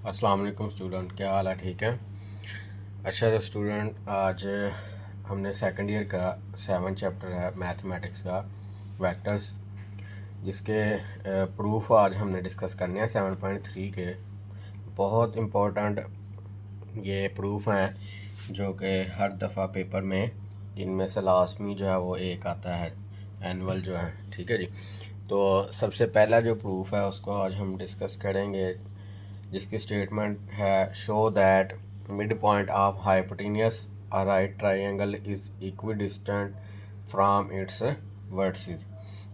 अस्सलाम वालेकुम स्टूडेंट, क्या हाल है? ठीक है। अच्छा तो स्टूडेंट, आज हमने सेकंड ईयर का 7 चैप्टर है मैथमेटिक्स का, वेक्टर्स, जिसके प्रूफ आज हमने डिस्कस करने हैं 7.3 के। बहुत इम्पोर्टेंट ये प्रूफ हैं जो कि हर दफ़ा पेपर में इनमें से लास्ट में जो है वो एक आता है, एनुअल जो है। ठीक है जी। तो सबसे पहला जो प्रूफ है उसको आज हम डिस्कस करेंगे, जिसकी स्टेटमेंट है show that mid point of hypotenuse a right triangle is equidistant from its vertices.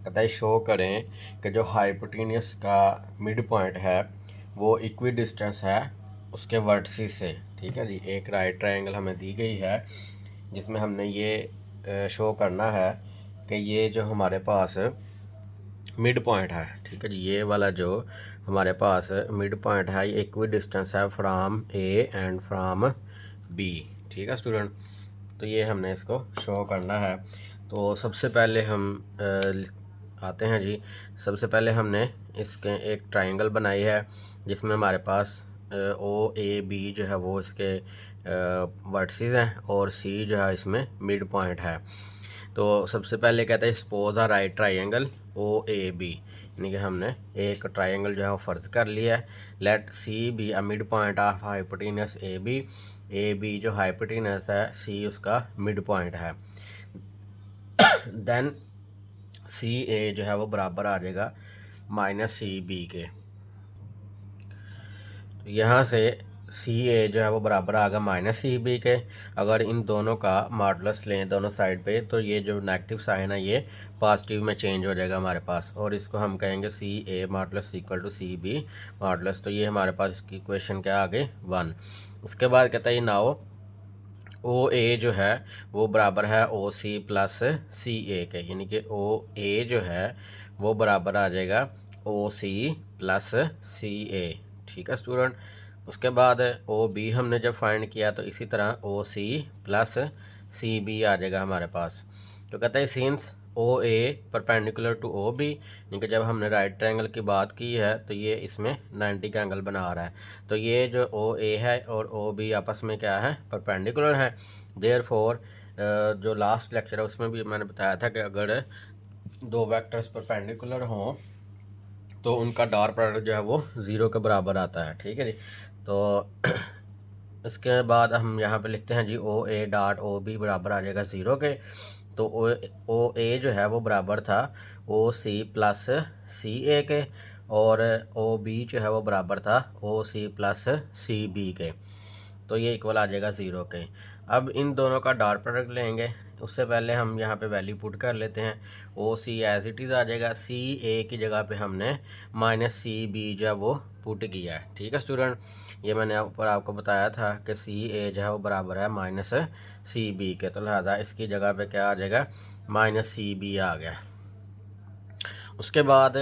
कहता है शो करें कि जो हाइपोटेन्यूस का मिड पॉइंट है वो इक्विडिस्टेंस है उसके वर्टिसेस से। ठीक है जी। एक राइट ट्रायंगल हमें दी गई है जिसमें हमने ये शो करना है कि ये जो हमारे पास मिड पॉइंट है, ठीक है जी, ये वाला जो हमारे पास मिड पॉइंट है ये इक्वी डिस्टेंस है from A and from B. ठीक है स्टूडेंट, तो ये हमने इसको शो करना है। तो सबसे पहले हम आते हैं जी। सबसे पहले हमने इसके एक ट्रायंगल बनाई है जिसमें हमारे पास ओ ए बी जो है वो इसके वर्टिसेस हैं और सी जो है इसमें मिड पॉइंट है। तो सबसे पहले कहता है suppose a right triangle O A B, यानी कि हमने एक ट्रायंगल जो है वो फर्ज कर लिया है। Let C be a mid point of hypotenuse A B जो हाइपोटेन्यूस है सी उसका मिड पॉइंट है। देन सी ए जो है वो बराबर आ जाएगा माइनस सी बी के। तो यहाँ से सी ए जो है वो बराबर आ गया माइनस सी बी के। अगर इन दोनों का मॉडुलस लें दोनों साइड पे तो ये जो नेगेटिव साइन है ये पॉजिटिव में चेंज हो जाएगा हमारे पास, और इसको हम कहेंगे C A modulus equal to C B modulus. तो ये हमारे पास इसकी इक्वेशन क्या आ गई 1। उसके बाद कहता है नाउ ओ ए जो है वो बराबर है ओ सी प्लस सी ए के, यानी कि ओ ए जो है वो बराबर आ जाएगा ओ सी प्लस सी ए। ठीक है स्टूडेंट। उसके बाद ओ बी हमने जब फाइंड किया तो इसी तरह O C plus C B आ जाएगा हमारे पास। तो कहता है सिंस ओ ए परपेंडिकुलर टू ओ बी, यानी कि जब हमने राइट ट्रायंगल की बात की है तो ये इसमें 90 का एंगल बना रहा है। तो ये जो ओ ए है और ओ बी आपस में क्या है, परपेंडिकुलर है। देयरफॉर जो लास्ट लेक्चर है उसमें भी मैंने बताया था कि अगर दो वेक्टर्स परपेंडिकुलर हों तो उनका डॉट प्रोडक्ट जो है वो 0 के बराबर आता है। ठीक है जी। तो इसके बाद हम यहाँ पे लिखते हैं जी ओ ए डॉट ओ बी बराबर आ जाएगा 0 के। तो ओ ए जो है वो बराबर था ओ सी प्लस सी ए के, और ओ बी जो है वो बराबर था ओ सी प्लस सी बी के। तो ये इक्वल आ जाएगा 0 के। अब इन दोनों का डॉट प्रोडक्ट लेंगे, उससे पहले हम यहाँ पे वैल्यू पुट कर लेते हैं। ओ सी एज इट इज़ आ जाएगा, सी ए की जगह पे हमने माइनस सी बी जो है वो पुट किया है। ठीक है स्टूडेंट, ये मैंने ऊपर आपको बताया था कि सी ए जो है वो बराबर है माइनस सी बी के, तो लिहाजा इसकी जगह पे क्या आ जाएगा माइनस सी बी आ गया। उसके बाद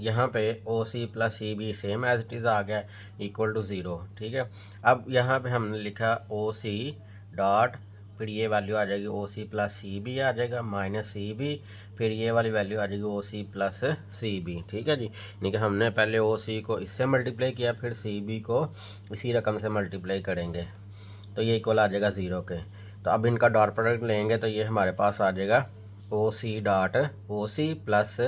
यहाँ पे O C plus C B same as it is आ गया इक्वल टू 0। ठीक है। अब यहाँ पे हमने लिखा ओ सी डॉट, फिर ये वैल्यू आ जाएगी O C plus C B आ जाएगा माइनस सी बी, फिर ये वाली वैल्यू आ जाएगी O C plus C B. ठीक है जी। यानी कि हमने पहले ओ सी को इससे मल्टीप्लाई किया, फिर सी बी को इसी रकम से मल्टीप्लाई करेंगे, तो ये इक्वल आ जाएगा 0 के। तो अब इनका डॉट प्रोडक्ट लेंगे तो ये हमारे पास आ जाएगा O C dot O C plus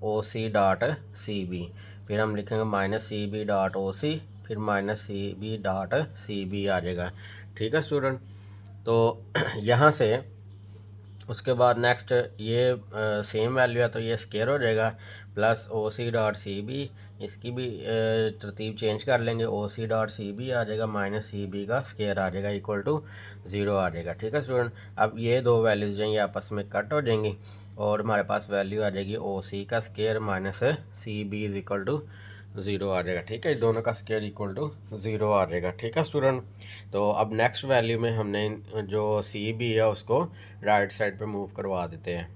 O C dot C B, फिर हम लिखेंगे minus C B dot O C, फिर minus C B dot C B आ जाएगा। ठीक है स्टूडेंट। तो यहाँ से उसके बाद नेक्स्ट ये सेम वैल्यू है तो ये स्केयर हो जाएगा plus O C dot C B, इसकी भी तरतीब चेंज कर लेंगे, ओ सी डॉट सी बी आ जाएगा माइनस सी बी का स्केयर आ जाएगा इक्वल टू 0 आ जाएगा। ठीक है स्टूडेंट। अब ये दो वैल्यूज जो हैं ये आपस में कट हो जाएंगी और हमारे पास वैल्यू आ जाएगी ओ सी का square minus C B is equal to 0 आ जाएगा। ठीक है, दोनों का स्केयर इक्वल टू 0 आ जाएगा। ठीक है स्टूडेंट। तो अब नेक्स्ट वैल्यू में हमने जो सी बी है उसको राइट साइड पे मूव करवा देते हैं।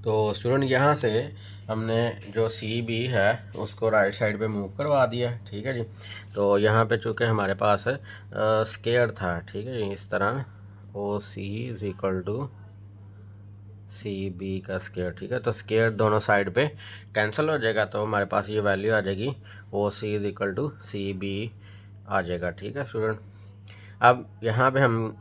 तो स्टूडेंट यहाँ से हमने जो सी बी है उसको राइट साइड पे मूव करवा दिया। ठीक है जी। तो यहाँ पे चूँकि हमारे पास स्केयर था, ठीक है जी, इस तरह O C is equal to C B का स्केयर, ठीक है। तो स्केयर दोनों साइड पे कैंसिल हो जाएगा, तो हमारे पास ये वैल्यू आ जाएगी O C is equal to C B आ जाएगा, ठीक है स्टूडेंट। अब यहाँ पे हम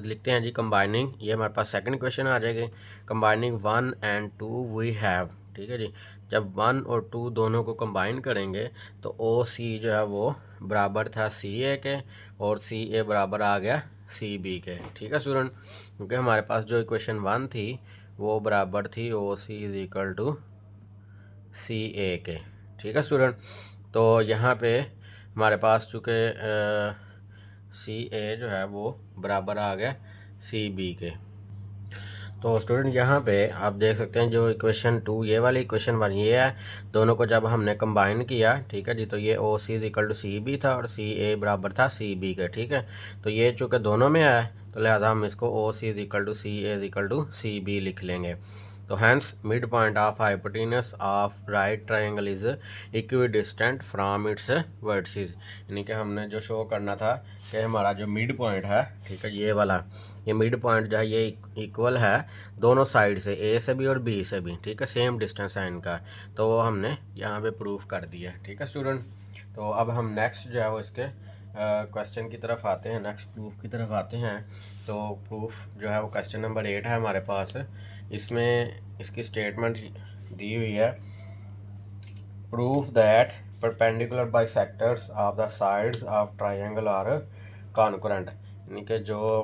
लिखते हैं जी कंबाइनिंग, ये हमारे पास सेकंड क्वेश्चन आ जाएगी। कंबाइनिंग 1 and 2 वी हैव, ठीक है जी। जब 1 और 2 दोनों को कंबाइन करेंगे तो ओ सी जो है वो बराबर था सी ए के, और सी ए बराबर आ गया सी बी के, ठीक है स्टूडेंट। क्योंकि हमारे पास जो इक्वेशन 1 थी वो बराबर थी ओ C is equal to C ए के, ठीक है स्टूडेंट। तो यहाँ पे हमारे पास चूँकि सी ए जो है वो बराबर आ गया सी बी के। तो स्टूडेंट यहाँ पे आप देख सकते हैं जो इक्वेशन 2 ये वाली, इक्वेशन 1 ये है, दोनों को जब हमने कंबाइन किया, ठीक है जी, तो ये ओ C equal to C B था और सी ए बराबर था सी बी के, ठीक है। तो ये चूँकि दोनों में है तो लिहाजा हम इसको O C equal to C A equal to C B लिख लेंगे। तो hence mid point of hypotenuse of right triangle is equidistant from its vertices, यानी कि हमने जो शो करना था कि हमारा जो मिड पॉइंट है, ठीक है, ये वाला, ये मिड पॉइंट जो है ये इक्वल है दोनों साइड से, ए से भी और बी से भी, ठीक है, सेम डिस्टेंस है इनका। तो वो हमने यहाँ पे प्रूफ कर दिया, ठीक है स्टूडेंट। तो अब हम नेक्स्ट जो है वो इसके क्वेश्चन की तरफ आते हैं, नेक्स्ट प्रूफ की तरफ आते हैं। तो प्रूफ जो है वो क्वेश्चन नंबर 8 है हमारे पास। इसमें इसकी स्टेटमेंट दी हुई है, proof that perpendicular bisectors of the sides of triangle are concurrent, यानी कि जो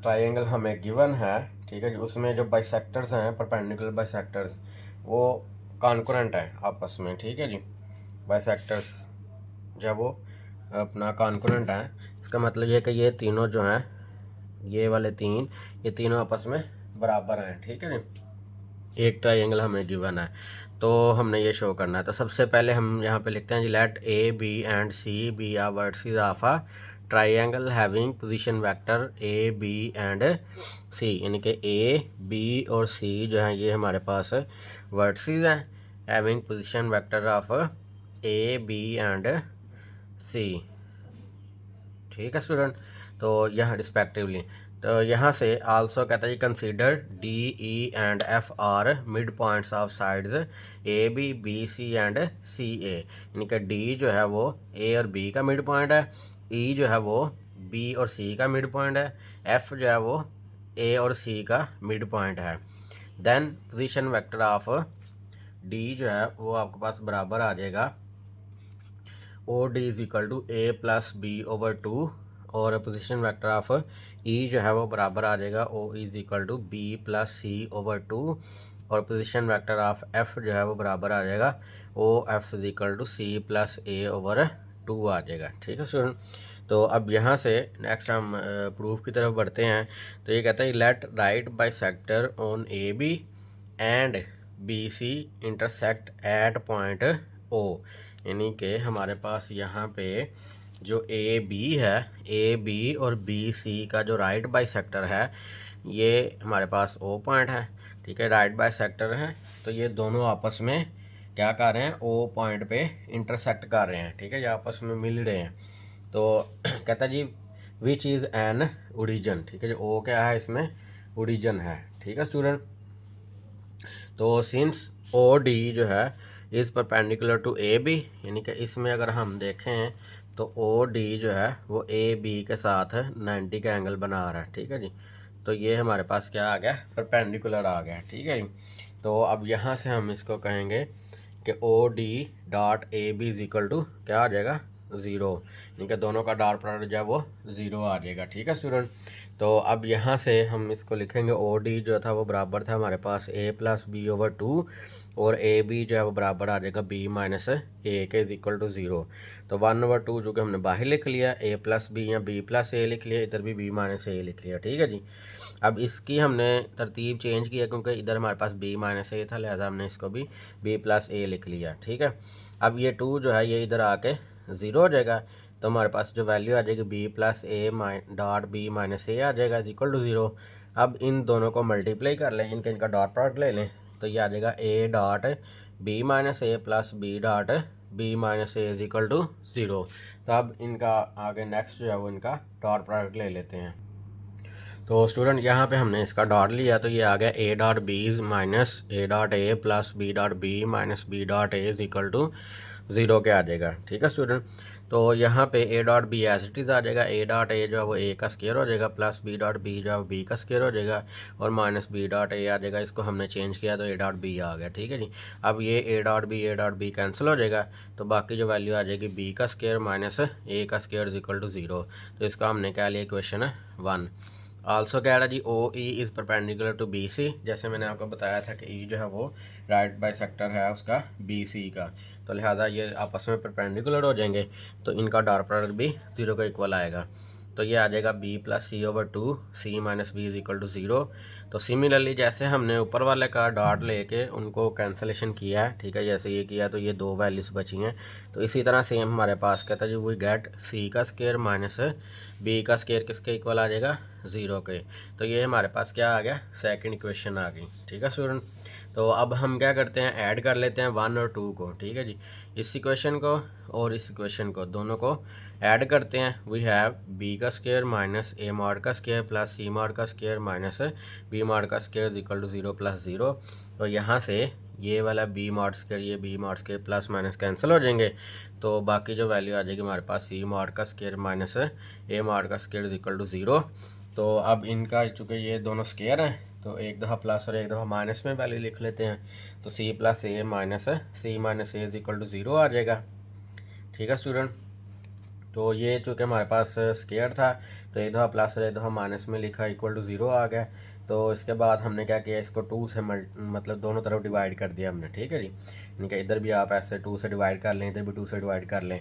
ट्रायंगल हमें गिवन है, ठीक है जी, उसमें जो बाइसेक्टर्स हैं, परपेंडिकुलर बाइसेक्टर्स, वो कॉन्करेंट हैं आपस में, ठीक है जी। बाइसेक्टर्स जब वो अपना कॉन्करेंट हैं, इसका मतलब ये कि ये तीनों जो हैं, ये वाले तीन, ये तीनों आपस में बराबर हैं, ठीक है जी। एक ट्रायंगल हमें गिवन है तो हमने ये शो करना है। तो सबसे पहले हम यहाँ पे लिखते हैं जी, let A B and C be are vertices of a triangle having position vector A B and C, यानी कि ए बी और सी जो है ये हमारे पास वर्टिसेस हैं having position vector of A B and C, ठीक है स्टूडेंट। तो यहाँ रिस्पेक्टिवली, तो यहाँ से आल्सो कहता है consider D E and F are mid points of sides A B B C and C A, यानी कि डी जो है वो ए और बी का मिड पॉइंट है, ई जो है वो बी और सी का मिड पॉइंट है, एफ जो है वो ए और सी का मिड पॉइंट है। Then position vector of D जो है वो आपके पास बराबर आ जाएगा O D is equal to A plus B over 2, और पोजीशन वेक्टर ऑफ ई जो है वो बराबर आ जाएगा O is equal to B plus C over 2, और पोजीशन वेक्टर ऑफ एफ जो है वो बराबर आ जाएगा O F is equal to C plus A over 2 आ जाएगा, ठीक है स्टूडेंट। तो अब यहाँ से नेक्स्ट हम प्रूफ की तरफ बढ़ते हैं। तो ये कहता है let right bisector on A B and B C intersect at point O, यानी कि हमारे पास यहाँ पे जो ए बी है, ए बी और बी सी का जो राइट बाइसेक्टर है ये हमारे पास ओ पॉइंट है, ठीक है, राइट बाइसेक्टर है। तो ये दोनों आपस में क्या कर रहे हैं, ओ पॉइंट पे इंटरसेक्ट कर रहे हैं, ठीक है, ये आपस में मिल रहे हैं। तो कहता है जी विच इज़ एन ओरिजिन, ठीक है, जो ओ क्या है इसमें ओरिजिन है, ठीक है स्टूडेंट। तो सिंस ओ डी जो है is perpendicular to A B, यानी कि इसमें अगर हम देखें तो ओ डी जो है वो ए बी के साथ 90 का एंगल बना रहा है, ठीक है जी। तो ये हमारे पास क्या आ गया, परपेंडिकुलर आ गया, ठीक है जी। तो अब यहाँ से हम इसको कहेंगे कि O D dot A B is equal to क्या आ जाएगा 0, यानी कि दोनों का डॉट प्रोडक्ट जो है वो 0 आ जाएगा, ठीक है स्टूडेंट। तो अब यहाँ से हम इसको लिखेंगे ओ डी जो था वो बराबर था हमारे पास ए प्लस बी ओवर 2, और ए बी जो है वो बराबर आ जाएगा बी माइनस ए के इज इक्वल टू 0। तो 1/2 जो कि हमने बाहर लिख लिया, ए प्लस बी या बी प्लस ए लिख लिया, इधर भी बी माइनस ए लिख लिया, ठीक है जी। अब इसकी हमने तरतीब चेंज किया क्योंकि इधर हमारे पास बी माइनस ए था, लिहाजा हमने इसको भी बी प्लस ए लिख लिया, ठीक है। अब ये 2 जो है ये इधर आके 0 हो जाएगा, तो हमारे पास जो वैल्यू आ जाएगी B plus A dot B minus A आ जाएगा इज इक्वल टू 0। अब इन दोनों को मल्टीप्लाई कर लें, इनका डॉट प्रोडक्ट ले लें, तो ये आ जाएगा A dot B minus A plus B dot B minus A is equal to 0। तो अब इनका आगे नेक्स्ट जो है वो इनका डॉट प्रोडक्ट ले लेते हैं। तो स्टूडेंट यहाँ पे हमने इसका डॉट लिया तो ये आ गया A dot B minus A dot A plus B dot B minus B dot A is equal to 0 के आ जाएगा। ठीक है स्टूडेंट, तो यहाँ पे A dot B as it is आ जाएगा, ए डॉट ए जो है वो ए का स्क्वायर हो जाएगा प्लस बी डॉट बी जो है वो बी का स्क्वायर हो जाएगा और माइनस बी डॉट ए आ जाएगा। इसको हमने चेंज किया तो ए डॉट बी आ गया। ठीक है जी, अब ये ए डॉट बी कैंसिल हो जाएगा तो बाकी जो वैल्यू आ जाएगी बी का स्क्वायर माइनस ए का स्क्वायर इज इक्वल टू 0। तो इसका हमने क्या लिया क्वेश्चन 1। आल्सो कह रहा जी O E is perpendicular to B C, जैसे मैंने आपको बताया था कि ई जो है वो राइट बाइसेक्टर है उसका बी सी का, तो लिहाजा ये आपस में परपेंडिकुलर हो जाएंगे तो इनका डॉट प्रोडक्ट भी 0 के इक्वल आएगा। तो ये आ जाएगा B plus C over 2 C minus B is equal to 0। तो सिमिलरली जैसे हमने ऊपर वाले का डॉट लेके उनको कैंसलेशन किया है, ठीक है, जैसे ये किया तो ये 2 वैल्यूज बची हैं, तो इसी तरह सेम हमारे पास कहता है जी वी गेट सी का स्क्वायर माइनस बी का स्क्वायर किसके इक्वल आ जाएगा 0 के। तो ये हमारे पास क्या आ गया, सेकंड इक्वेशन आ गई। ठीक है स्टूडेंट, तो अब हम क्या करते हैं, ऐड कर लेते हैं 1 और 2 को। ठीक है जी, इस इक्वेशन को और इस इक्वेशन को दोनों को ऐड करते हैं। वी हैव बी का स्क्वायर माइनस ए मॉड का स्क्वायर प्लस सी मॉड का स्क्वायर माइनस बी मॉड का square is equal to 0 plus 0। तो यहाँ से ये वाला बी मॉड स्क्वायर ये B mod square plus minus cancel हो जाएंगे तो बाकी जो वैल्यू आ जाएगी हमारे पास सी मॉड का स्क्वायर माइनस ए मॉड का स्क्वायर इज इक्वल टू 0। तो अब इनका चूँकि ये दोनों स्क्वायर हैं तो एक दफ़ा प्लस और एक दफ़ा माइनस में वैल्यू लिख लेते हैं, तो C plus A minus C minus A is equal to 0 आ जाएगा। ठीक है स्टूडेंट, तो ये चूँकि हमारे पास स्क्वायर था तो एक दफ़ा प्लस और एक दफ़ा माइनस में लिखा इक्वल टू 0 आ गया। तो इसके बाद हमने क्या किया, इसको 2 से मतलब दोनों तरफ डिवाइड कर दिया हमने। ठीक है जी, यानी कि इधर भी आप ऐसे 2 से डिवाइड कर लें, इधर भी 2 से डिवाइड कर लें,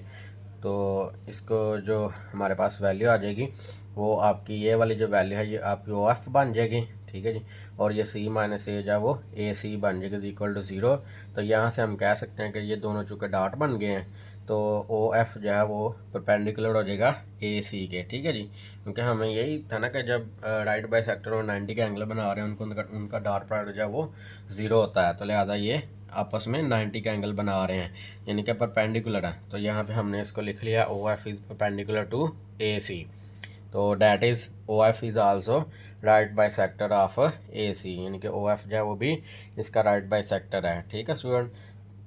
तो इसको जो हमारे पास वैल्यू आ जाएगी वो आपकी ये वाली जो वैल्यू है ये आपकी ओ एफ बन जाएगी। ठीक है जी, और ये सी माइनस ए जो है वो ए सी बन जाएगी इक्वल टू 0। तो यहाँ से हम कह सकते हैं कि ये दोनों चूँकि डॉट बन गए हैं तो ओ एफ जो है वो परपेंडिकुलर हो जाएगा ए सी के। ठीक है जी, क्योंकि हमें यही था ना कि जब राइट बाई सेक्टर और 90 के एंगल बना रहे हैं उनका डॉट प्रोडक्ट जो है वो 0 होता है, तो लिहाजा ये आपस में 90 का एंगल बना रहे हैं यानी कि परपेंडिकुलर है। तो यहाँ पे हमने इसको लिख लिया O F is perpendicular to A C, तो that is O F is also right bisector of A C, यानी कि ओ एफ जो है वो भी इसका राइट बाई सेक्टर है। ठीक है स्टूडेंट,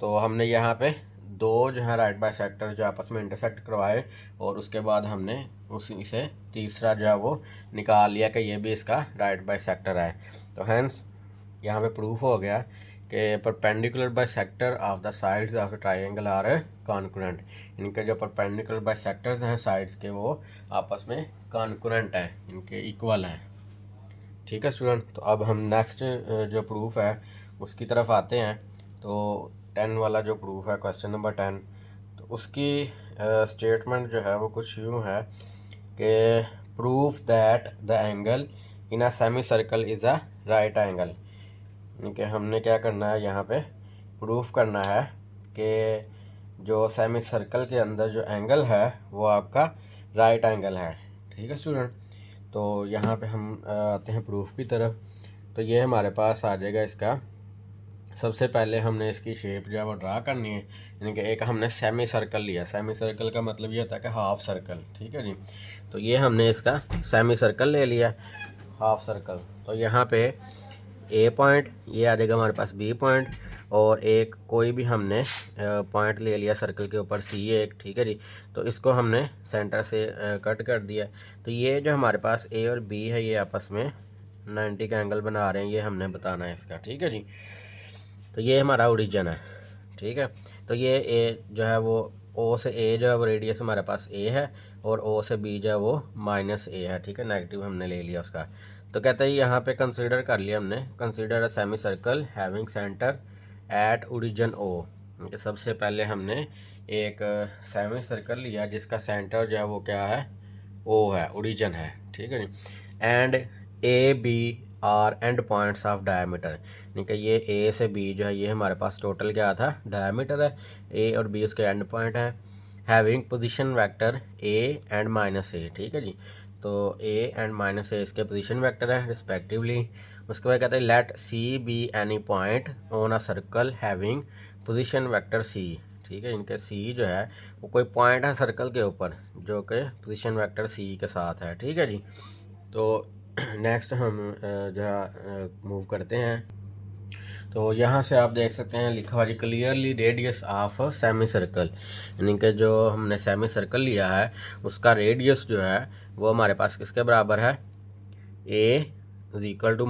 तो हमने यहाँ पे दो जो है राइट बाई सेक्टर जो आपस में इंटरसेक्ट करवाए और उसके बाद हमने उसी से तीसरा जो है वो निकाल लिया कि ये भी इसका राइट बाई सेक्टर है। तो हैंस यहाँ पे प्रूफ हो गया कि perpendicular bisector of the sides of the triangle are concurrent, इनके जो परपेंडिकुलर बाई सेक्टर्स हैं साइड्स के वो आपस में कॉन्कुरेंट हैं, इनके इक्वल हैं। ठीक है स्टूडेंट, तो अब हम नेक्स्ट जो प्रूफ है उसकी तरफ आते हैं। तो 10 वाला जो प्रूफ है क्वेश्चन नंबर 10, तो उसकी स्टेटमेंट जो है वो कुछ यूँ है कि proof that the angle in a semi circle is a right angle, कि हमने क्या करना है यहाँ पे प्रूफ करना है कि जो सेमी सर्कल के अंदर जो एंगल है वो आपका राइट एंगल है। ठीक है स्टूडेंट, तो यहाँ पे हम आते हैं प्रूफ की तरफ। तो ये हमारे पास आ जाएगा इसका, सबसे पहले हमने इसकी शेप जो है वो ड्रा करनी है, यानी कि एक हमने सेमी सर्कल लिया। सेमी सर्कल का मतलब ये होता है कि हाफ सर्कल। ठीक है जी, तो ये हमने इसका सेमी सर्कल ले लिया, हाफ सर्कल। तो यहाँ पे ए पॉइंट ये आ जाएगा हमारे पास बी पॉइंट और एक कोई भी हमने पॉइंट ले लिया सर्कल के ऊपर सी एक। ठीक है जी, तो इसको हमने सेंटर से कट कर दिया। तो ये जो हमारे पास ए और बी है ये आपस में 90 का एंगल बना रहे हैं, ये हमने बताना है इसका। ठीक है जी, तो ये हमारा ओरिजिन है। ठीक है, तो ये ए जो है वो ओ से ए जो है वो रेडियस हमारे पास ए है और ओ से बी जो है वो माइनस ए है। ठीक है, नेगेटिव हमने ले लिया उसका। तो कहते हैं यहाँ पे कंसीडर कर लिया हमने, consider a semicircle having centre at origin O. सबसे पहले हमने एक सेमी सर्कल लिया जिसका सेंटर जो है वो क्या है, ओ है, ओरिजिन है। ठीक है जी, and A B are end points of diameter, यानी कि ये ए से बी जो है ये हमारे पास टोटल क्या था, डायमीटर है। ए और बी उसके एंड पॉइंट है। Having position vector A and minus A. ठीक है जी, तो ए एंड माइनस ए इसके पोजीशन वेक्टर है रिस्पेक्टिवली। उसके बाद कहते हैं let C be any point on a circle having position vector C. ठीक है, इनके सी जो है वो कोई पॉइंट है सर्कल के ऊपर जो कि पोजीशन वेक्टर सी के साथ है। ठीक है जी, तो नेक्स्ट हम जहाँ मूव करते हैं, तो यहाँ से आप देख सकते हैं लिखा हुआ जी clearly radius of semi circle, यानी कि जो हमने सेमी सर्कल लिया है उसका रेडियस जो है वो हमारे पास किसके बराबर है, ए इज इक्वल टू,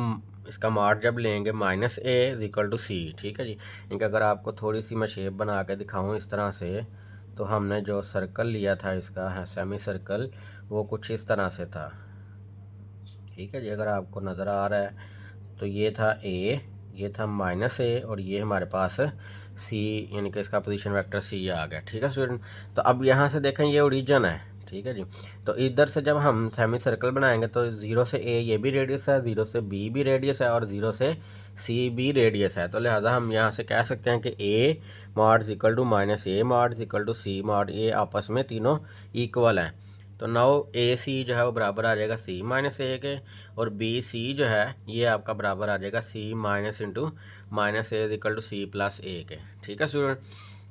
इसका मार्क जब लेंगे minus A is equal to C. ठीक है जी। इनका अगर आपको थोड़ी सी मैं शेप बना के दिखाऊँ इस तरह से, तो हमने जो सर्कल लिया था इसका है सेमी सर्कल, वो कुछ इस तरह से था। ठीक है जी, अगर आपको नज़र आ रहा है तो ये था ए, ये था माइनस ए, और ये हमारे पास सी, यानी कि इसका पोजीशन वेक्टर सी आ गया। ठीक है स्टूडेंट, तो अब यहाँ से देखें ये ओरिजिन है। ठीक है जी, तो इधर से जब हम सेमी सर्कल बनाएंगे तो 0 से ए ये भी रेडियस है, 0 से बी भी रेडियस है, और 0 से सी भी रेडियस है। तो लिहाजा हम यहाँ से कह सकते हैं कि A mod equal to minus A mod equal to C mod, ये आपस में तीनों इक्वल हैं। तो नाउ ए सी जो है वो बराबर आ जाएगा सी माइनस ए के, और बी सी जो है ये आपका बराबर आ जाएगा C minus into minus A equal to C plus A के। ठीक है स्टूडेंट,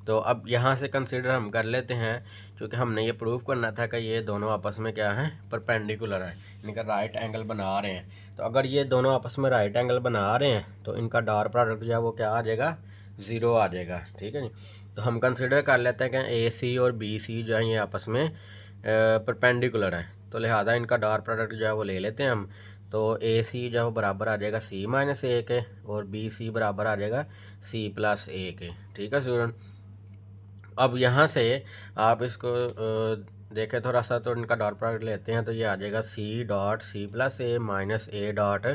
तो अब यहाँ से कंसीडर हम कर लेते हैं, क्योंकि हमने ये प्रूव करना था कि ये दोनों आपस में क्या है, परपेंडिकुलर है, इनका राइट एंगल बना रहे हैं। तो अगर ये दोनों आपस में राइट एंगल बना रहे हैं तो इनका डॉट प्रोडक्ट जो है वो क्या आ जाएगा, ज़ीरो आ जाएगा। ठीक है जी, तो हम कंसिडर कर लेते हैं कि ए सी और बी सी जो है ये आपस में परपेंडिकुलर है, तो लिहाजा इनका डॉट प्रोडक्ट जो है वो ले लेते हैं हम। तो ए सी जो है वो बराबर आ जाएगा सी माइनस ए के, और बी सी बराबर आ जाएगा सी प्लस ए के। ठीक है स्टूडेंट, अब यहाँ से आप इसको देखें थोड़ा सा, तो इनका डॉट प्रोडक्ट लेते हैं तो ये आ जाएगा C dot C plus A minus A dot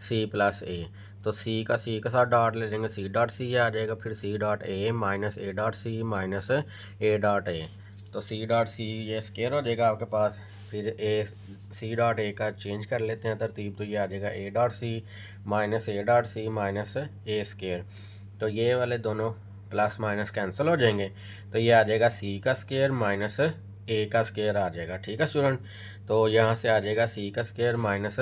C plus A. तो सी के साथ डॉट ले लेंगे, सी डॉट सी आ जाएगा, फिर C dot A minus A dot C minus A dot A. तो सी डॉट सी ये स्केयर हो जाएगा आपके पास, फिर ए सी डॉट ए का चेंज कर लेते हैं तरतीब, तो ये आ जाएगा A dot C minus A dot C minus A square. तो ये वाले दोनों प्लस माइनस कैंसिल हो जाएंगे, तो ये आ जाएगा सी का स्केयर माइनस ए का स्केयर आ जाएगा। ठीक है स्टूडेंट, तो यहाँ से आ जाएगा सी का स्केयर माइनस,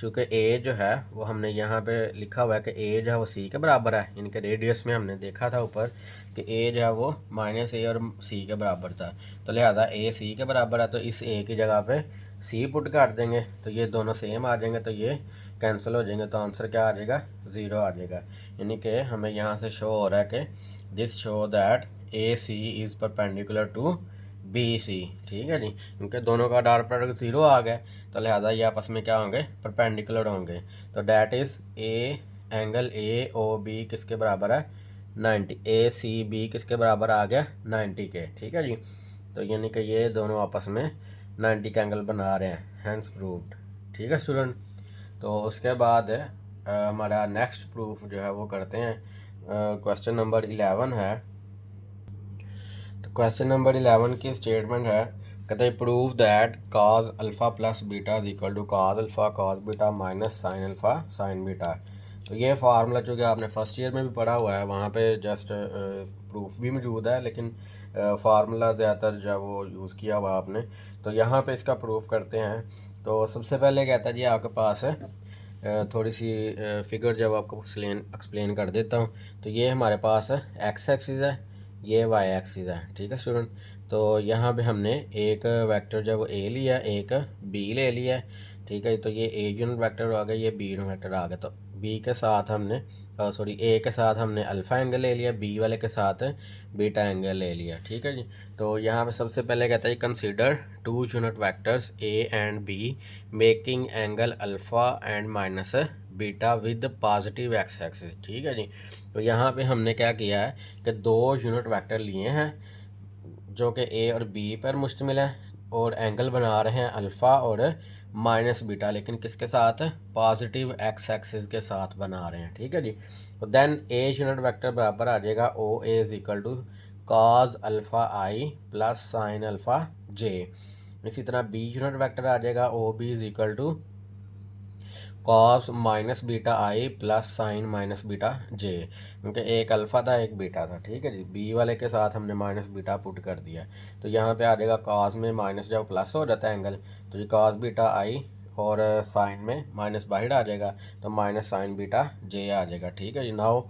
चूँकि ए जो है वो हमने यहाँ पे लिखा हुआ है कि ए जो है वो सी के बराबर है, इनके रेडियस में हमने देखा था ऊपर कि ए जो है वो माइनस ए और सी के बराबर था, तो लिहाजा ए सी के बराबर है, तो इस ए की जगह पे सी पुट कर देंगे, तो ये दोनों सेम आ जाएंगे, तो ये कैंसिल हो जाएंगे, तो आंसर क्या आ जाएगा, ज़ीरो आ जाएगा। यानी कि हमें यहाँ से शो हो रहा है कि this show that A C is perpendicular to B C. ठीक है जी, क्योंकि दोनों का डॉट प्रोडक्ट ज़ीरो आ गया, तो लिहाजा ये आपस में क्या होंगे, परपेंडिकुलर होंगे। तो that is a angle A O B किसके बराबर है, 90, ए सी बी किसके बराबर आ गया, 90 के। ठीक है जी, तो यानी कि ये दोनों आपस में 90 का एंगल बना रहे हैं, हैंस प्रूव्ड। ठीक है स्टूडेंट, तो उसके बाद हमारा नेक्स्ट प्रूफ जो है वो करते हैं। क्वेश्चन नंबर 11 है। तो क्वेश्चन नंबर 11 की स्टेटमेंट है, कहते हैं prove that cos alpha plus beta is equal to cos alpha cos beta minus sine alpha sine beta. तो ये फार्मूला चूँकि आपने फर्स्ट ईयर में भी पढ़ा हुआ है, वहाँ पे जस्ट प्रूफ भी मौजूद है, लेकिन फार्मूला ज़्यादातर जो है वो यूज़ किया हुआ आपने। तो यहाँ पे इसका प्रूफ करते हैं। तो सबसे पहले कहता है जी आपके पास थोड़ी सी फिगर जब आपको एक्सप्लेन कर देता हूँ। तो ये हमारे पास एक्स एक्सिस है, ये वाई एक्सिस है। ठीक है स्टूडेंट, तो यहाँ पे हमने एक वेक्टर जो है वो ए लिया, एक बी ले लिया है। ठीक है, तो ये ए यूनिट वेक्टर आ गया, ये बी यूनिट वेक्टर आ गया। तो बी के साथ हमने सॉरी ए के साथ हमने अल्फ़ा एंगल ले लिया, बी वाले के साथ बीटा एंगल ले लिया। ठीक है जी, तो यहाँ पे सबसे पहले कहता है consider two unit vectors A and B making angle alpha and minus beta with positive X axis. ठीक है जी, तो यहाँ पे हमने क्या किया है कि दो यूनिट वेक्टर लिए हैं जो कि ए और बी पर मुश्तमिल है, और एंगल बना रहे हैं अल्फ़ा और माइनस बीटा, लेकिन किसके साथ, पॉजिटिव एक्स एक्सिस के साथ बना रहे हैं। ठीक है जी, तो देन ए यूनिट वेक्टर बराबर आ जाएगा O A is equal to cos alpha I plus sine alpha J. इसी तरह बी यूनिट वेक्टर आ जाएगा O B is equal to cos minus beta I plus sine minus beta J, क्योंकि एक alpha था एक बीटा था। ठीक है जी, बी वाले के साथ हमने माइनस बीटा पुट कर दिया, तो यहाँ पे आ जाएगा कॉस में माइनस जब प्लस हो जाता है एंगल, तो ये कॉस बीटा आई, और साइन में माइनस बाहर आ जाएगा, तो माइनस साइन बीटा जे आ जाएगा। ठीक है जी, नाउ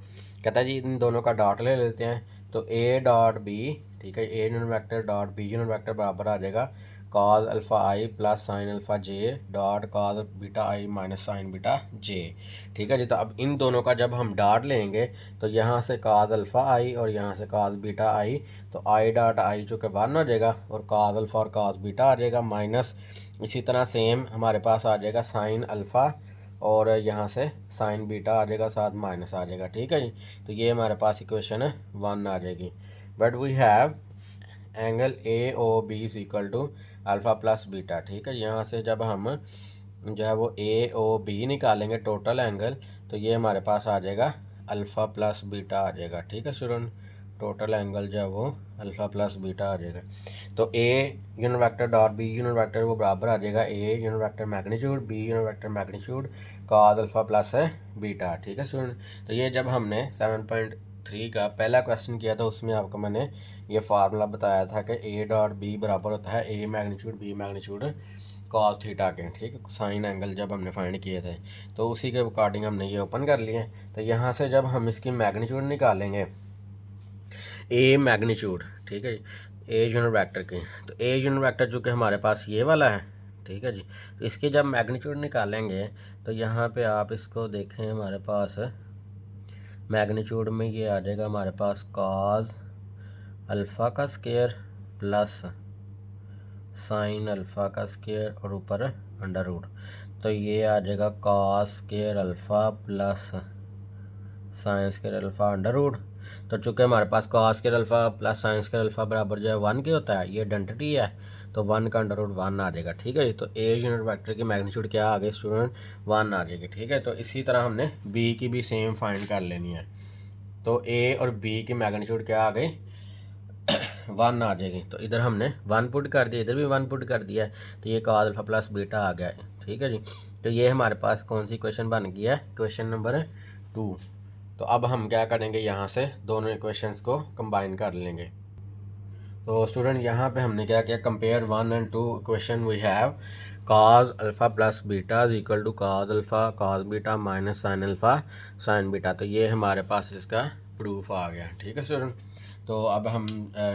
कहता है जी इन दोनों का डॉट ले लेते हैं। तो ए डॉट बी, ठीक है, A unit vector dot B unit vector बराबर आ जाएगा cos alpha I plus sine alpha J dot cos beta I minus sine beta J. ठीक है जी। तो अब इन दोनों का जब हम डॉट लेंगे तो यहाँ से कॉज अल्फ़ा आई और यहाँ से कॉज बीटा आई, तो आई डॉट आई जो कि 1 हो जाएगा और कॉज अल्फ़ा और कॉज बीटा आ जाएगा माइनस, इसी तरह सेम हमारे पास आ जाएगा साइन अल्फ़ा और यहाँ से साइन बीटा आ जाएगा, साथ माइनस आ जाएगा। ठीक है जी। तो ये हमारे पास इक्वेशन 1 आ जाएगी। But we have angle A O B is equal to alpha plus beta. ठीक है। यहाँ से जब हम जो है वो ए ओ बी निकालेंगे टोटल एंगल, तो ये हमारे पास आ जाएगा अल्फ़ा प्लस बीटा आ जाएगा। ठीक है स्टूडेंट, टोटल एंगल जो है वो अल्फ़ा प्लस बीटा आ जाएगा। तो A unit vector dot B unit vector वो बराबर आ जाएगा A unit vector magnitude B unit vector magnitude cos alpha plus beta. ठीक है स्टूडेंट। तो ये जब हमने 7.3 का पहला क्वेश्चन किया था उसमें आपको मैंने ये फार्मूला बताया था कि ए डॉट बी बराबर होता है A magnitude B magnitude cos theta के। ठीक है, साइन एंगल जब हमने फाइंड किए थे तो उसी के अकॉर्डिंग हमने ये ओपन कर लिए। तो यहाँ से जब हम इसकी मैग्नीट्यूड निकालेंगे ए मैग्नीट्यूड, ठीक है, ए यूनिट वेक्टर की, तो ए यूनिट वेक्टर जो कि हमारे पास ये वाला है। ठीक है जी। तो इसकी जब मैग्नीट्यूड निकालेंगे तो यहाँ पे आप इसको देखें, हमारे पास मैग्नीट्यूड में ये आ जाएगा हमारे पास कॉस अल्फ़ा का स्क्वायर प्लस साइन अल्फ़ा का स्क्वायर और ऊपर अंडर रूट, तो ये आ जाएगा cos square alpha plus sine square alpha under root. तो चूँकि हमारे पास cos square alpha plus sine square alpha बराबर जो है 1 के होता है, ये आइडेंटिटी है, तो 1 का अंडर रूट 1 आ जाएगा। ठीक है। तो ए यूनिट वेक्टर की मैग्नीट्यूड क्या आ गई स्टूडेंट, 1 आ जाएगी। ठीक है। तो इसी तरह हमने बी की भी सेम फाइंड कर लेनी है। तो ए और बी की मैग्नीट्यूड क्या आ गई, 1 आ जाएगी। तो इधर हमने 1 पुट कर दिया, इधर भी 1 पुट कर दिया है, तो ये कॉस अल्फ़ा प्लस बीटा आ गया है। ठीक है जी। तो ये हमारे पास कौन सी इक्वेशन बन गई है, क्वेश्चन नंबर 2। तो अब हम क्या करेंगे, यहाँ से दोनों इक्वेशंस को कंबाइन कर लेंगे। तो स्टूडेंट यहाँ पे हमने क्या किया, compare 1 and 2 equation we have cos alpha plus beta is equal to cos alpha cos beta minus sine alpha sine beta. तो ये हमारे पास इसका प्रूफ आ गया। ठीक है स्टूडेंट। तो अब हम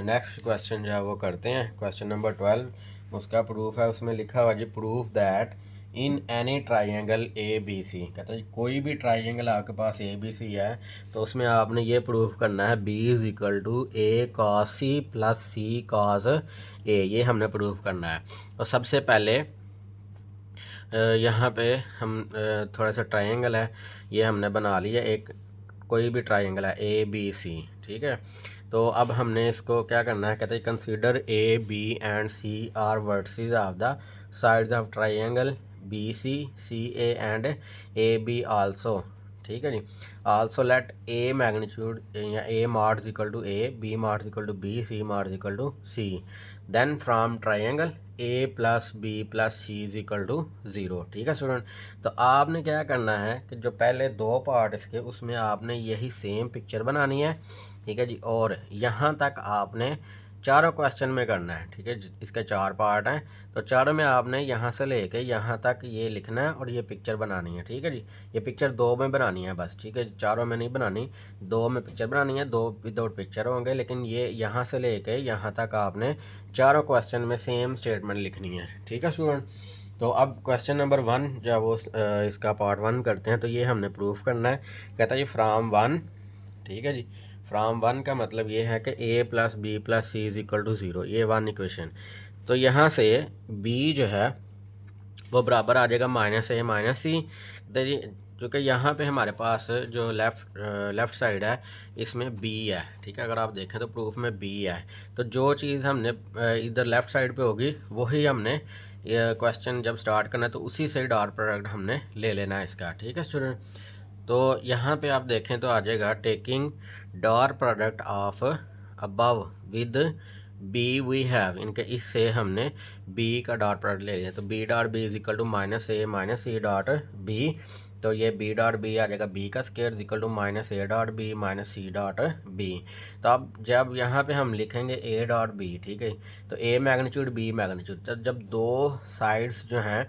नेक्स्ट क्वेश्चन जो है वो करते हैं, क्वेश्चन नंबर 12। उसका प्रूफ है, उसमें लिखा हुआ जी proof that in any triangle A B C. कहता है कोई भी ट्राइंगल आपके पास ए बी सी है तो उसमें आपने ये प्रूफ करना है B is equal to A cos C plus C cos A, ये हमने प्रूफ करना है। और सबसे पहले यहाँ पे हम थोड़ा सा ट्राइंगल है ये हमने बना लिया, एक कोई भी ट्राइंगल है ए बी सी। ठीक है। तो अब हमने इसको क्या करना है, कहते हैं consider A B and C are vertices of the sides of triangle B C C A and A B also. ठीक है जी। आल्सो लेट ए मैग्नीट्यूड या A mod equal to A B mod equal to B C mod equal to C, then from triangle A plus B plus C is equal to 0। ठीक है student. तो आपने क्या करना है कि जो पहले 2 पार्ट इसके उसमें आपने यही सेम पिक्चर बनानी है। ठीक है जी। और यहाँ तक आपने चारों क्वेश्चन में करना है। ठीक है। इसके 4 पार्ट हैं, तो चारों में आपने यहाँ से लेके यहाँ तक ये लिखना है और ये पिक्चर बनानी है। ठीक है जी। ये पिक्चर 2 में बनानी है बस। ठीक है। चारों में नहीं बनानी, 2 में पिक्चर बनानी है, 2 विदाउट पिक्चर होंगे, लेकिन ये यहाँ से लेके यहाँ तक आपने चारों क्वेश्चन में सेम स्टेटमेंट लिखनी है। ठीक है स्टूडेंट। तो अब क्वेश्चन नंबर 1 जब वो इसका पार्ट 1 करते हैं तो ये हमने प्रूफ करना है। कहता है जी फ्राम 1। ठीक है जी। फ्राम 1 का मतलब ये है कि A plus B plus C is equal to 0, ये 1 इक्वेशन। तो यहाँ से बी जो है वो बराबर आ जाएगा माइनस ए माइनस सी। जो कि यहाँ पे हमारे पास जो लेफ़्ट साइड है इसमें बी है। ठीक है। अगर आप देखें तो प्रूफ में बी है, तो जो चीज़ हमने इधर लेफ़्ट साइड पे होगी वही हमने क्वेश्चन जब स्टार्ट करना है तो उसी से डॉट प्रोडक्ट हमने ले लेना है इसका। ठीक है स्टूडेंट। तो यहाँ पे आप देखें तो आ जाएगा taking dot product of above with B we have, इनके इससे हमने बी का डॉट प्रोडक्ट ले लिया। तो B dot B is equal to minus C dot B, तो ये बी डॉट बी आ जाएगा बी का square equal to minus A dot B minus C dot B. तो अब जब यहाँ पे हम लिखेंगे ए डॉट बी, ठीक है, तो ए मैग्नीट्यूड बी मैग्नीट्यूड, जब 2 साइड्स जो हैं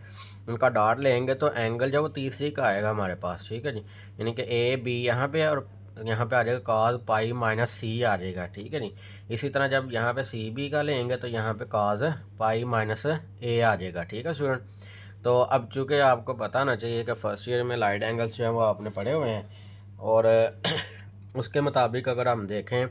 उनका डॉट लेंगे तो एंगल जब वो तीसरी का आएगा हमारे पास। ठीक है जी। यानी कि ए बी यहाँ पे है और यहाँ पे आ जाएगा cos पाई माइनस सी आ जाएगा, ठीक है नहीं। इसी तरह जब यहाँ पे सी बी का लेंगे तो यहाँ पे cos पाई माइनस ए आ जाएगा, ठीक है स्टूडेंट। तो अब चूँकि आपको पता ना चाहिए कि फर्स्ट ईयर में लाइट एंगल्स जो है वो आपने पढ़े हुए हैं, और उसके मुताबिक अगर हम देखें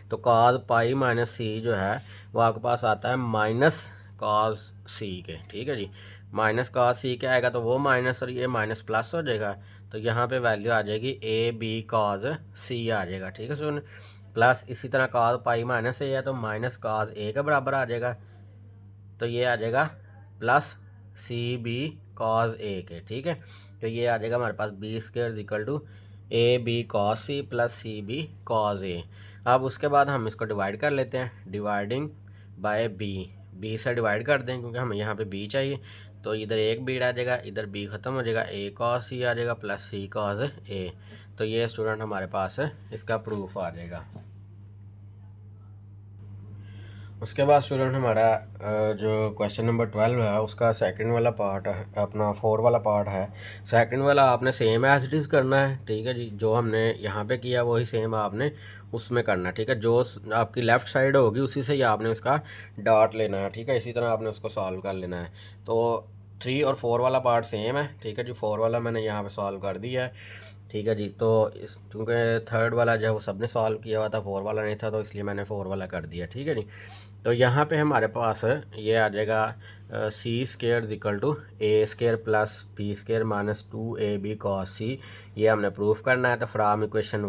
तो cos पाई माइनस सी जो है वो आपके पास आता है माइनस cos सी के, ठीक है जी। माइनस cos सी क्या आएगा, तो वो माइनस और ये माइनस प्लस हो जाएगा, तो यहाँ पे वैल्यू आ जाएगी ए बी cos सी आ जाएगा, ठीक है सुन। प्लस इसी तरह cos पाई माइनस ए है तो माइनस cos ए के बराबर आ जाएगा, तो ये आ जाएगा plus C B cos A के, ठीक है। तो ये आ जाएगा हमारे पास B square equal to A B cos C plus C B cos A. अब उसके बाद हम इसको डिवाइड कर लेते हैं, डिवाइडिंग बाय बी से डिवाइड कर दें क्योंकि हमें यहाँ पे बी चाहिए। तो इधर एक बी आ जाएगा, इधर बी ख़त्म हो जाएगा, ए cos सी आ जाएगा प्लस सी cos ए। तो ये स्टूडेंट हमारे पास है, इसका प्रूफ आ जाएगा। उसके बाद स्टूडेंट हमारा जो क्वेश्चन नंबर 12 है उसका सेकंड वाला पार्ट है, अपना 4 वाला पार्ट है। सेकंड वाला आपने सेम एज इट इज़ करना है, ठीक है जी। जो हमने यहाँ पे किया वही सेम आपने उसमें करना है, ठीक है। जो आपकी लेफ़्ट साइड होगी उसी से ही आपने उसका डॉट लेना है, ठीक है। इसी तरह आपने उसको सॉल्व कर लेना है। तो 3 और 4 वाला पार्ट सेम है, ठीक है जी। 4 वाला मैंने यहाँ पर सॉल्व कर दिया है, ठीक है जी। तो इस चूँकि थर्ड वाला जो है वो सबने सॉल्व किया हुआ था, 4 वाला नहीं था, तो इसलिए मैंने 4 वाला कर दिया, ठीक है जी। तो यहाँ पे हमारे पास ये आ जाएगा C square equal to A square plus B square minus 2ab cos C. ये हमने प्रूफ करना है। तो फ्राम इक्वेशन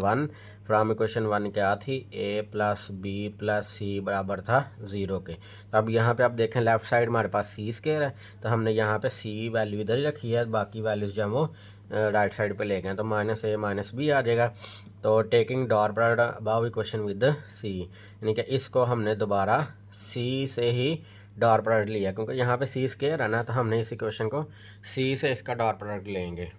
1 क्या थी, a प्लस बी प्लस सी बराबर था 0 के। तो अब यहाँ पे आप देखें लेफ़्ट साइड हमारे पास सी स्क्वायर है, तो हमने यहाँ पे सी वैल्यू इधर ही रखी है, बाकी वैल्यूज़ जो है वो राइट साइड पे ले गए, तो माइनस ए माइनस बी आ जाएगा। तो taking dot product above equation with C, यानी कि इसको हमने दोबारा सी से ही डॉट प्रोडक्ट लिया, क्योंकि यहाँ पे सी स्क्वायर है ना, तो हमने इस इक्वेशन को सी से इसका डॉट प्रोडक्ट लेंगे।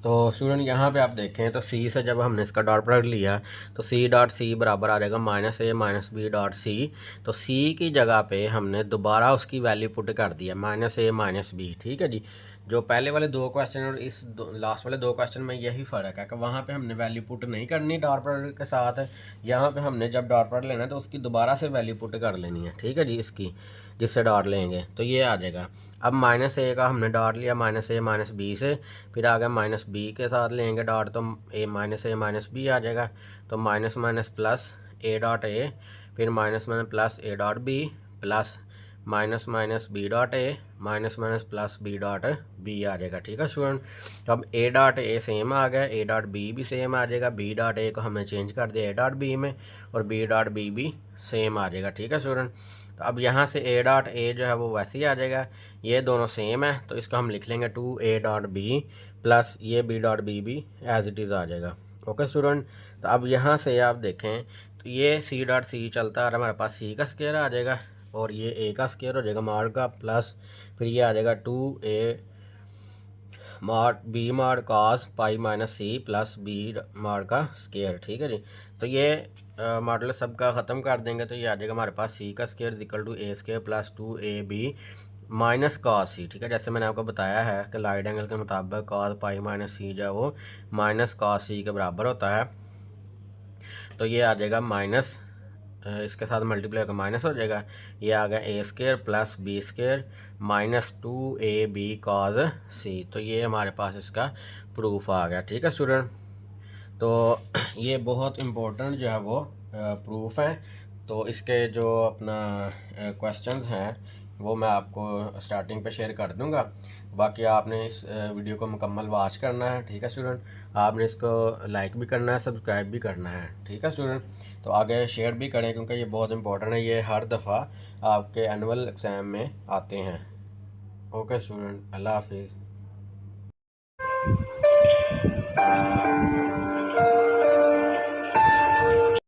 तो स्टूडेंट यहाँ पे आप देखें तो सी से जब हमने इसका डॉट प्रोडक्ट लिया तो सी डॉट सी बराबर आ जाएगा minus A minus B dot सी। तो सी की जगह पे हमने दोबारा उसकी वैल्यू पुट कर दिया माइनस ए माइनस बी, ठीक है जी। जो पहले वाले 2 क्वेश्चन और इस लास्ट वाले 2 क्वेश्चन में यही फ़र्क है कि वहाँ पे हमने वैल्यू पुट नहीं करनी डॉट प्रोडक्ट के साथ, यहाँ पे हमने जब डॉट प्रोडक्ट लेना है तो उसकी दोबारा से वैल्यू पुट कर लेनी है, ठीक है जी, इसकी जिससे डॉट लेंगे तो ये आ जाएगा। अब माइनस ए का हमने डॉट लिया माइनस ए माइनस बी से, फिर आ गया माइनस बी के साथ लेंगे डॉट, तो ए माइनस बी आ जाएगा। तो minus minus plus A dot A, फिर minus minus plus A dot B plus minus minus B dot A minus minus plus B dot B आ जाएगा, ठीक है स्टूडेंट। तो अब ए डॉट ए सेम आ गया, ए डॉट बी भी सेम आ जाएगा, बी डॉट ए को हमने चेंज कर दिया ए डॉट बी में, और बी डॉट बी भी सेम आ जाएगा, ठीक है स्टूडेंट। तो अब यहाँ से ए डॉट ए जो है वो वैसे ही आ जाएगा, ये दोनों सेम है तो इसको हम लिख लेंगे 2a डॉट बी प्लस ये बी डॉट बी भी एज इट इज़ आ जाएगा, ओके स्टूडेंट। तो अब यहाँ से आप देखें तो ये सी डॉट सी चलता है और हमारे पास सी का स्क्वायर आ जाएगा और ये ए का स्क्वायर हो जाएगा मॉड का, प्लस फिर ये आ जाएगा 2a mod B mod cos pi minus C plus B mod का स्क्वायर, ठीक है जी। तो ये मॉडल सबका ख़त्म कर देंगे तो ये आ जाएगा हमारे पास सी का square equal to A square plus 2ab minus cos C, ठीक है। जैसे मैंने आपको बताया है कि लाइट एंगल के मुताबिक कॉस पाई माइनस सी जो है वो माइनस कॉस सी के बराबर होता है। तो ये आ जाएगा माइनस, इसके साथ मल्टीप्लाई होकर माइनस हो जाएगा, ये आ गया A square plus B square minus 2ab cos C. तो ये हमारे पास इसका प्रूफ आ गया, ठीक है स्टूडेंट। तो ये बहुत इम्पोर्टेंट जो है वो प्रूफ है। तो इसके जो अपना क्वेश्चंस हैं वो मैं आपको स्टार्टिंग पे शेयर कर दूंगा, बाकी आपने इस वीडियो को मुकम्मल वॉच करना है, ठीक है स्टूडेंट। आपने इसको लाइक भी करना है, सब्सक्राइब भी करना है, ठीक है स्टूडेंट। तो आगे शेयर भी करें क्योंकि ये बहुत इंपॉर्टेंट है, ये हर दफ़ा आपके एनुअल एग्ज़ाम में आते हैं। ओके स्टूडेंट, अल्लाह हाफिज़।